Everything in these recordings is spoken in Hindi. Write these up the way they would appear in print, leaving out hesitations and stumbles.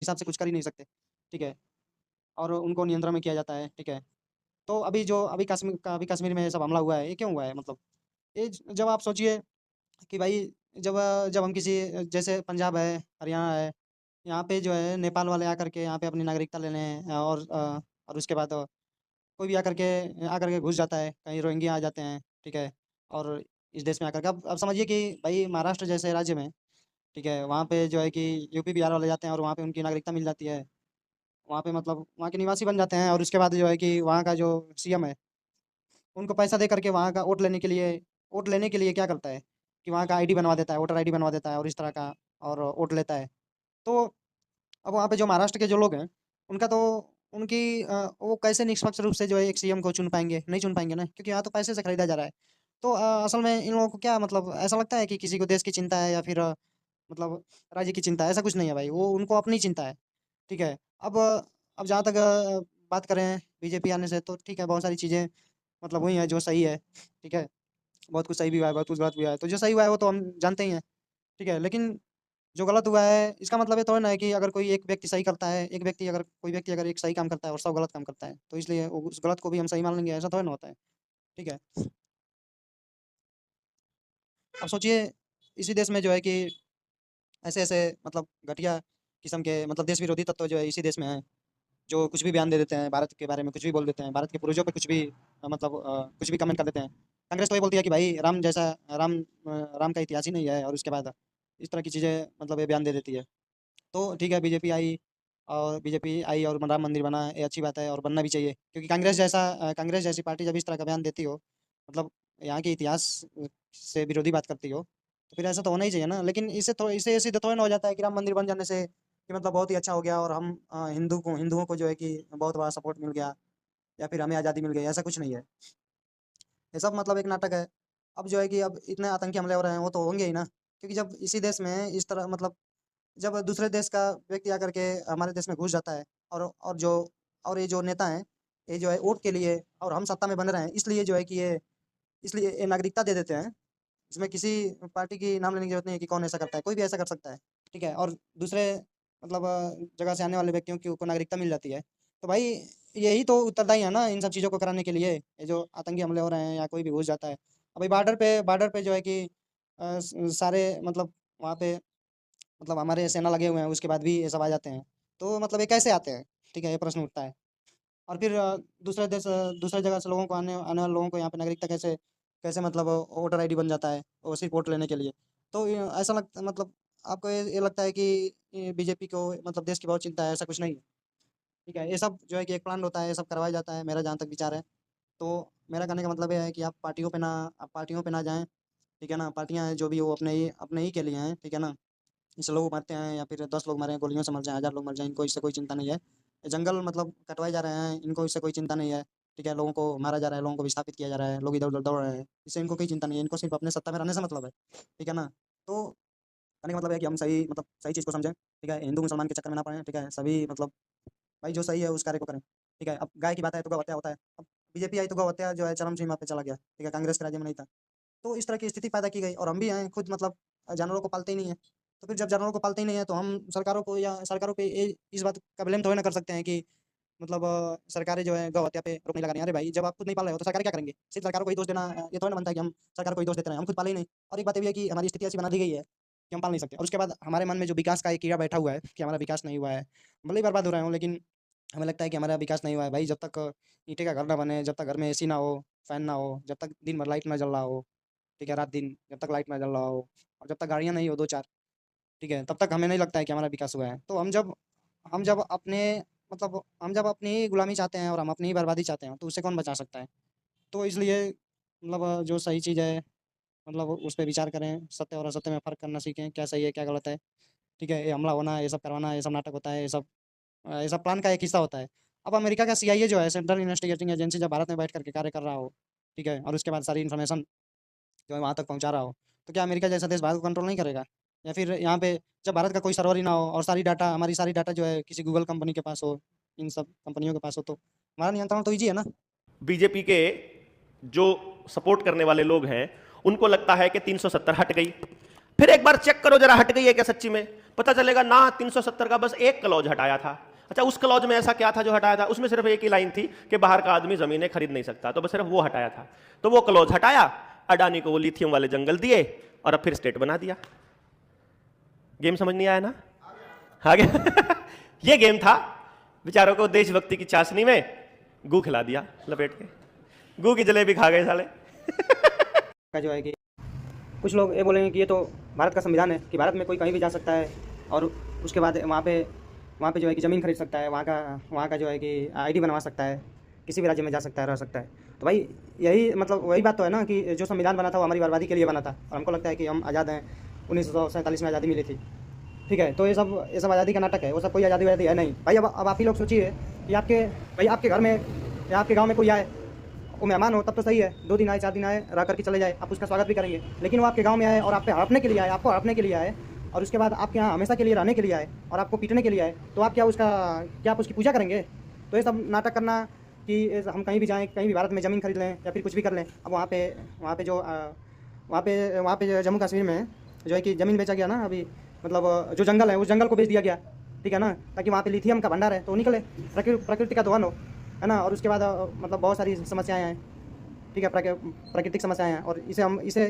हिसाब से कुछ कर ही नहीं सकते, ठीक है? और उनको नियंत्रण में किया जाता है, ठीक है? तो अभी कश्मीर में ये सब हमला हुआ है, ये क्यों हुआ है मतलब? जब आप सोचिए कि भाई जब हम किसी जैसे पंजाब है, हरियाणा है, यहाँ पे जो है नेपाल वाले आकर के यहाँ पे अपनी नागरिकता ले लें और उसके बाद कोई भी आकर के घुस जाता है, कहीं रोहिंग्या आ जाते हैं, ठीक है? और इस देश में आकर के अब समझिए कि भाई महाराष्ट्र जैसे राज्य में, ठीक है, वहाँ पे जो है कि यूपी बिहार वाले जाते हैं और वहाँ पे उनकी नागरिकता मिल जाती है। वहाँ पे मतलब वहाँ के निवासी बन जाते हैं और उसके बाद जो है कि वहाँ का जो सीएम है, उनको पैसा दे करके वहाँ का वोट लेने के लिए क्या करता है कि वहाँ का आईडी बनवा देता है, वोटर आईडी बनवा देता है और इस तरह का और वोट लेता है। तो अब वहाँ पे जो महाराष्ट्र के जो लोग हैं, उनका तो वो कैसे निष्पक्ष रूप से जो है एक सीएम को चुन पाएँगे? नहीं चुन पाएँगे ना, क्योंकि यहाँ तो पैसे से खरीदा जा रहा है। तो असल में इन लोगों को क्या मतलब ऐसा लगता है कि किसी को देश की चिंता है या फिर मतलब राज्य की चिंता है, ऐसा कुछ नहीं है भाई, वो उनको अपनी चिंता है, ठीक है? अब जहाँ तक बात करें बीजेपी आने से तो ठीक है, बहुत सारी चीज़ें मतलब हुई हैं जो सही है, ठीक है? बहुत कुछ सही भी हुआ है, बहुत कुछ गलत भी हुआ है। तो जो सही हुआ है वो तो हम जानते ही हैं, ठीक है? लेकिन जो गलत हुआ है इसका मतलब ये थोड़ी ना है कि अगर कोई व्यक्ति अगर एक सही काम करता है और सब गलत काम करता है, तो इसलिए उस गलत को भी हम सही मान लेंगे, ऐसा थोड़ी ना होता है, ठीक है? अब सोचिए इसी देश में जो है कि ऐसे-ऐसे मतलब घटिया किस्म के मतलब देश विरोधी तत्व जो है इसी देश में हैं, जो कुछ भी बयान दे देते हैं, भारत के बारे में कुछ भी बोल देते हैं, भारत के पूर्वजों पे कुछ भी कुछ भी कमेंट कर देते हैं। कांग्रेस तो ये बोलती है कि भाई राम का इतिहास ही नहीं है और उसके बाद इस तरह की चीज़ें मतलब ये बयान दे देती है। तो ठीक है बीजेपी आई और राम मंदिर बना, ये अच्छी बात है और बनना भी चाहिए क्योंकि कांग्रेस जैसी पार्टी जब इस तरह का बयान देती हो, मतलब यहाँ के इतिहास से विरोधी बात करती हो, तो फिर ऐसा तो होना ही चाहिए ना। लेकिन इससे ये सिद्ध थोड़ी ना हो जाता है कि राम मंदिर बन जाने से कि मतलब बहुत ही अच्छा हो गया और हम हिंदुओं को जो है कि बहुत बड़ा सपोर्ट मिल गया या फिर हमें आज़ादी मिल गई, ऐसा कुछ नहीं है। ये सब मतलब एक नाटक है। अब जो है कि अब इतने आतंकी हमले हो रहे हैं, वो तो होंगे ही ना, क्योंकि जब इसी देश में इस तरह मतलब जब दूसरे देश का व्यक्ति आकर के हमारे देश में घुस जाता है और ये जो नेता हैं, ये जो है वोट के लिए और हम सत्ता में बन रहे हैं, इसलिए ये नागरिकता दे देते हैं। इसमें किसी पार्टी की नाम लेने की ज़रूरत नहीं है कि कौन ऐसा करता है, कोई भी ऐसा कर सकता है, ठीक है? और दूसरे मतलब जगह से आने वाले व्यक्तियों को नागरिकता मिल जाती है। तो भाई यही तो उत्तरदायी है ना इन सब चीज़ों को कराने के लिए, ये जो आतंकी हमले हो रहे हैं या कोई भी घुस जाता है। अभी बॉर्डर पे जो है कि सारे मतलब वहाँ पे मतलब हमारे सेना लगे हुए हैं, उसके बाद भी ये सब आ जाते हैं। तो मतलब ये कैसे आते हैं? ठीक है, ये प्रश्न उठता है। और फिर दूसरे जगह से आने वाले लोगों को यहाँ पे नागरिकता कैसे कैसे मतलब वोटर आईडी बन जाता है, वो सिर्फ़ वोट लेने के लिए। तो ऐसा लगता मतलब आपको ये लगता है कि बीजेपी को मतलब देश की बहुत चिंता है, ऐसा कुछ नहीं है, ठीक है? ये सब जो है कि एक प्लान होता है, ये सब करवाया जाता है, मेरा जहाँ तक विचार है। तो मेरा कहने का मतलब ये है कि आप पार्टियों पे ना जाएँ, ठीक है ना? पार्टियाँ हैं जो भी वो अपने ही के लिए हैं, ठीक है ना? इससे लोग मरते हैं या फिर 10 लोग मरे हैं, गोलियों से मर जाएँ, 1000 लोग मर जाएँ, इनको इससे कोई चिंता नहीं है। ये जंगल मतलब कटवाए जा रहे हैं, इनको इससे कोई चिंता नहीं है, ठीक है? लोगों को मारा जा रहा है, लोगों को विस्थापित किया जा रहा है, लोग इधर-उधर दौड़ रहे हैं, इससे इनको कोई चिंता नहीं है, इनको सिर्फ़ अपने सत्ता में रहने से मतलब है, ठीक है ना? तो कहने का मतलब है कि हम सही चीज़ को समझें, ठीक है? हिंदू-मुसलमान के चक्कर में ना पड़ें, ठीक है? सभी मतलब भाई जो सही है उस कार्य को करें, ठीक है? अब गाय की बात है तो गौ हत्या होता है, अब बीजेपी आई तो गौ हत्या जो है चरम सीमा पे चला गया, ठीक है? कांग्रेस के राज्य में नहीं था। तो इस तरह की स्थिति पैदा की गई और हम भी हैं खुद मतलब जानवरों को पालते ही नहीं है। तो फिर जब जानवरों को पालते ही नहीं है तो हम सरकारों पे इस बात का ब्लेम थोड़ी ना कर सकते हैं कि मतलब सरकारें जो है गौ हत्या पे रोक नहीं लगा रही हैं। अरे भाई जब आप खुद नहीं पाल रहे हो तो सरकारें क्या करेंगी? सिर्फ़ सरकारों को ही दोष देना ये थोड़ी ना बनता है कि हम सरकार को ही दोष देते रहें, हम खुद पाले ही नहीं। और एक बात ये भी है कि हमारी स्थिति ऐसी बना दी गई है कि हम पाल नहीं सकते और उसके बाद हमारे मन में जो विकास का एक कीड़ा बैठा हुआ है कि हमारा विकास नहीं हुआ है। भले ही बर्बाद हो रहे हों लेकिन हमें लगता है कि हमारा विकास नहीं हुआ है। भाई जब तक ईंटे का घर ना बने, जब तक घर में एसी ना हो, फैन ना हो, जब तक दिन भर लाइट ना जल रहा हो, ठीक है, रात-दिन जब तक लाइट ना जल रहा हो और जब तक गाड़ियाँ नहीं हो 2-4, ठीक है, तब तक हमें नहीं लगता है कि हमारा विकास हुआ है। तो हम जब अपने हम जब अपनी ही गुलामी चाहते हैं और हम अपनी ही बर्बादी चाहते हैं, तो उससे कौन बचा सकता है? तो इसलिए मतलब जो सही चीज़ है मतलब उस पे विचार करें, सत्य और असत्य में फ़र्क करना सीखें, क्या सही है, क्या गलत है, ठीक है? ये हमला होना, ये सब करवाना, ये सब नाटक होता है, ये सब प्लान का एक हिस्सा होता है। अब अमेरिका का सीआईए जो है सेंट्रल इन्वेस्टिगेटिंग एजेंसी जब भारत में बैठ कर के कार्य कर रहा हो, ठीक है? और उसके बाद सारी इन्फॉर्मेशन जो है वहाँ तक पहुँचा रहा हो, तो क्या अमेरिका जैसा देश भारत को कंट्रोल नहीं करेगा? या फिर यहाँ पे जब भारत का कोई सर्वर ही ना हो और हमारी सारी डाटा जो है किसी गूगल कंपनी के पास हो, इन सब कंपनियों के पास हो, तो हमारा नियंत्रण तो ईज़ी है ना? बीजेपी के जो सपोर्ट करने वाले लोग हैं उनको लगता है कि 370 हट गई, फिर एक बार चेक करो जरा हट गई है क्या सच्ची में, पता चलेगा ना 370 का बस एक क्लॉज हटाया था। अच्छा, उस क्लॉज में ऐसा क्या था जो हटाया था? उसमें सिर्फ एक ही लाइन थी कि बाहर का आदमी जमीनें खरीद नहीं सकता, तो बस सिर्फ वो हटाया था। तो वो क्लॉज हटाया, अडानी को वो लिथियम वाले जंगल दिए और अब फिर स्टेट बना दिया। गेम समझ नहीं आया ना? आ गया ये गेम था। बेचारों को देशभक्ति की चाशनी में गू खिला दिया लपेट के, गू की जलेबी खा गए साले का जो है कि कुछ लोग ये बोलेंगे कि ये तो भारत का संविधान है कि भारत में कोई कहीं भी जा सकता है और उसके बाद वहाँ पे जो है कि ज़मीन खरीद सकता है, वहाँ का जो है कि आईडी बनवा सकता है, किसी भी राज्य में जा सकता है, रह सकता है। तो भाई यही मतलब वही बात तो है ना कि जो संविधान बना था वो हमारी बर्बादी के लिए बना था और हमको लगता है कि हम आज़ाद हैं, 1947 में आज़ादी मिली थी। ठीक है, तो ये सब आज़ादी का नाटक है, वो सब कोई आज़ादी वादी है नहीं भाई। अब आप ही लोग सोचिए कि आपके घर में या आपके गाँव में कोई आए, वो मेहमान हो तब तो सही है, 2 दिन आए 4 दिन आए रह करके चले जाए, आप उसका स्वागत भी करेंगे। लेकिन वो आपके गांव में आए और आप पे हड़पने के लिए आए, आपको हड़पने के लिए आए और उसके बाद आपके यहाँ हमेशा के लिए रहने के लिए आए और आपको पीटने के लिए आए, तो आप क्या आप उसकी पूजा करेंगे? तो ये सब नाटक करना कि हम कहीं भी जाएँ, कहीं भी भारत में ज़मीन खरीद लें या फिर कुछ भी कर लें। अब वहाँ पे जम्मू कश्मीर में जो है कि ज़मीन बेचा गया ना अभी, मतलब जो जंगल है उस जंगल को बेच दिया गया, ठीक है ना, ताकि वहाँ पे लिथियम का भंडार है तो निकले, प्रकृति का दोहन हो, है ना। और उसके बाद मतलब बहुत सारी समस्याएं हैं, ठीक है, प्राकृतिक समस्याएं हैं और ये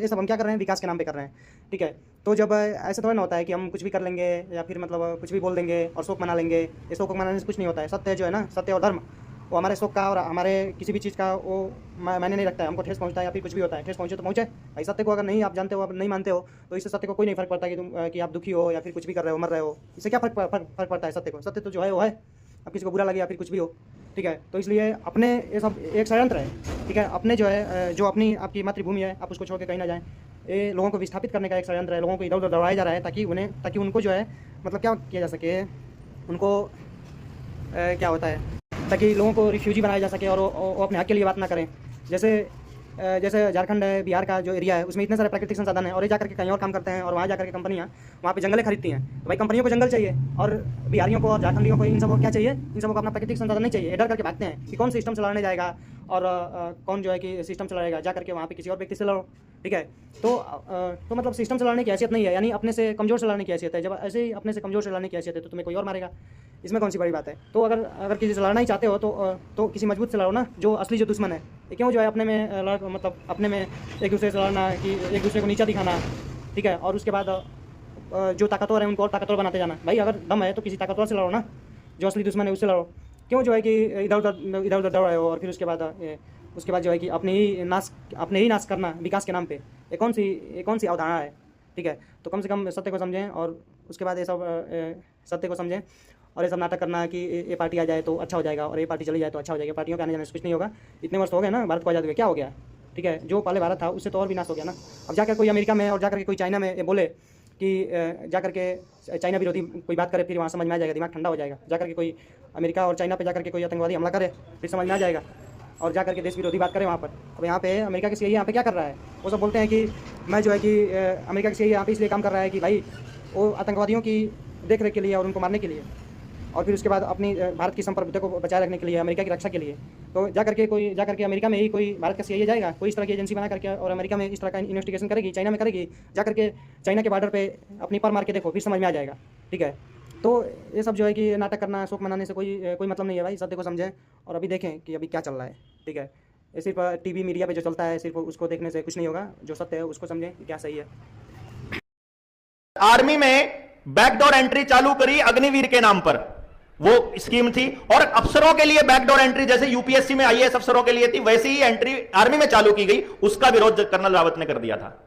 सब हम क्या कर रहे हैं? विकास के नाम पे कर रहे हैं, ठीक है। तो जब ऐसे थोड़ा ना होता है कि हम कुछ भी कर लेंगे या फिर मतलब कुछ भी बोल देंगे और शोक मना लेंगे। ये शोक मनाने से कुछ नहीं होता है। सत्य जो है ना, सत्य और धर्म, वो हमारे शोक का और हमारे किसी भी चीज़ का वो मायने नहीं रखता है। हमको ठेस पहुँचता है या फिर कुछ भी होता है, ठेस पहुँचे तो पहुँचे भाई। सत्य को अगर नहीं आप जानते हो, आप नहीं मानते हो, तो इससे सत्य को कोई नहीं फर्क पड़ता कि आप दुखी हो या फिर कुछ भी कर रहे हो, मर रहे हो, इससे क्या फर्क पड़ता है सत्य को? सत्य तो जो है वो है, अब किसी को बुरा लगे या फिर कुछ भी हो, ठीक है। तो इसलिए अपने ये सब एक षड्यंत्र है, ठीक है। अपने जो है जो अपनी आपकी मातृभूमि है, आप उसको छोड़ के कहीं ना जाएं, ये लोगों को विस्थापित करने का एक षड्यंत्र है। लोगों को इधर उधर दौड़ाया जा रहा है ताकि उनको जो है मतलब क्या किया जा सके, उनको क्या होता है, ताकि लोगों को रिफ्यूजी बनाया जा सके और वो अपने हक के लिए बात ना करें। जैसे झारखंड है, बिहार का जो एरिया है, उसमें इतने सारे प्राकृतिक संसाधन है और ये जाकर के कहीं और काम करते हैं और वहाँ जाकर के कंपनियाँ वहाँ पे जंगलें खरीदती हैं। तो भाई कंपनियों को जंगल चाहिए और बिहारियों को और झारखंडियों को इन सबको क्या चाहिए? इन सबको अपना प्राकृतिक संसाधन नहीं चाहिए। डर करके भागते हैं कि कौन सिस्टम चलाने जाएगा और कौन जो है कि सिस्टम चलाएगा, जा करके वहाँ पे किसी और व्यक्ति से लड़ो, ठीक है। तो मतलब सिस्टम चलाने की हैसियत नहीं है, यानी अपने से कमज़ोर चलाने की हैसियत है। जब ऐसे ही अपने से कमज़ोर चलाने की हैसियत है तो तुम्हें कोई और मारेगा, इसमें कौन सी बड़ी बात है? तो अगर किसी से लड़ना ही चाहते हो तो किसी मजबूत से लड़ो ना, जो असली जो दुश्मन है। ये क्यों जो है अपने में मतलब अपने में एक दूसरे से लड़ना, कि एक दूसरे को नीचा दिखाना, ठीक है। और उसके बाद जो ताकतवर है उनको और ताकतवर बनाते जाना। भाई अगर दम है तो किसी ताकतवर से लड़ो ना, जो असली दुश्मन है उससे लड़ो। क्यों जो है कि इधर उधर दौड़ रहे हो और फिर उसके बाद जो है कि अपने ही नाश करना विकास के नाम पे, ये कौन सी अवधारणा है, ठीक है। तो कम से कम सत्य को समझें और उसके बाद ये सब सत्य को समझें और ये सब नाटक करना कि ये पार्टी आ जाए तो अच्छा हो जाएगा और ये पार्टी चली जाए तो अच्छा हो जाएगा। पार्टियों के आने जाने से कुछ नहीं होगा। इतने वर्ष हो गए ना भारत को आज़ाद हुए, क्या हो गया? ठीक है, जो पहले भारत था उससे तो और भी नाश हो गया ना। अब जाकर कोई अमेरिका में और जाकर के कोई चाइना में ये बोले कि जाकर के चाइना विरोधी कोई बात करे, फिर वहाँ समझ में आ जाएगा, दिमाग ठंडा हो जाएगा। जाकर के कोई अमेरिका और चाइना पे जाकर के कोई आतंकवादी हमला करे, फिर समझ में आ जाएगा। और जाकर के देश विरोधी बात करें वहाँ पर। अब यहाँ पे अमेरिका की सीआईए यहाँ पे क्या कर रहा है? वो सब बोलते हैं कि मैं जो है कि अमेरिका की सीआईए यहाँ पे इसलिए काम कर रहा है कि भाई वो आतंकवादियों की देख रेख के लिए और उनको मारने के लिए, और फिर उसके बाद अपनी भारत की संप्रभुता को बचाए रखने के लिए, अमेरिका की रक्षा के लिए। तो जाकर के अमेरिका में ही कोई भारत का सीआईए जाएगा, कोई इस तरह की एजेंसी बना करके और अमेरिका में इस तरह का इन्वेस्टिगेशन करेगी, चाइना में करेगी, जाकर के चाइना के बॉर्डर पे अपनी पर मार के देखो, फिर समझ में आ जाएगा, ठीक है। तो ये सब जो है कि नाटक करना, शोक मनाने से कोई मतलब नहीं है भाई। सत्य को समझें और अभी देखें कि अभी क्या चल रहा है, ठीक है। ये सिर्फ टीवी मीडिया पे जो चलता है सिर्फ उसको देखने से कुछ नहीं होगा। जो सत्य है उसको समझें कि क्या सही है। आर्मी में बैकडोर एंट्री चालू करी अग्निवीर के नाम पर, वो स्कीम थी। और अफसरों के लिए बैकडोर एंट्री जैसे यूपीएससी में आईएएस अफसरों के लिए थी, वैसे ही एंट्री आर्मी में चालू की गई। उसका विरोध कर्नल रावत ने कर दिया था,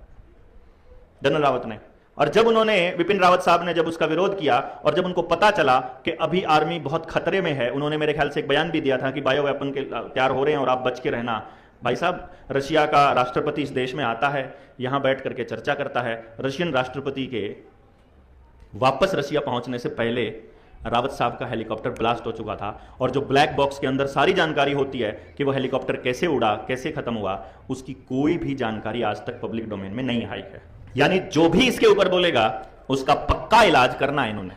जनरल रावत ने। और जब उन्होंने, विपिन रावत साहब ने जब उसका विरोध किया और जब उनको पता चला कि अभी आर्मी बहुत खतरे में है, उन्होंने मेरे ख्याल से एक बयान भी दिया था कि बायो वेपन के तैयार हो रहे हैं और आप बच के रहना। भाई साहब, रशिया का राष्ट्रपति इस देश में आता है, यहां बैठ करके चर्चा करता है। रशियन राष्ट्रपति के वापस रशिया पहुंचने से पहले रावत साहब का हेलीकॉप्टर ब्लास्ट हो चुका था, और जो ब्लैक बॉक्स के अंदर सारी जानकारी होती है कि वो हेलीकॉप्टर कैसे उड़ा, कैसे खत्म हुआ, उसकी कोई भी जानकारी आज तक पब्लिक डोमेन में नहीं आई है। यानी जो भी इसके ऊपर बोलेगा उसका पक्का इलाज करना है इन्होंने।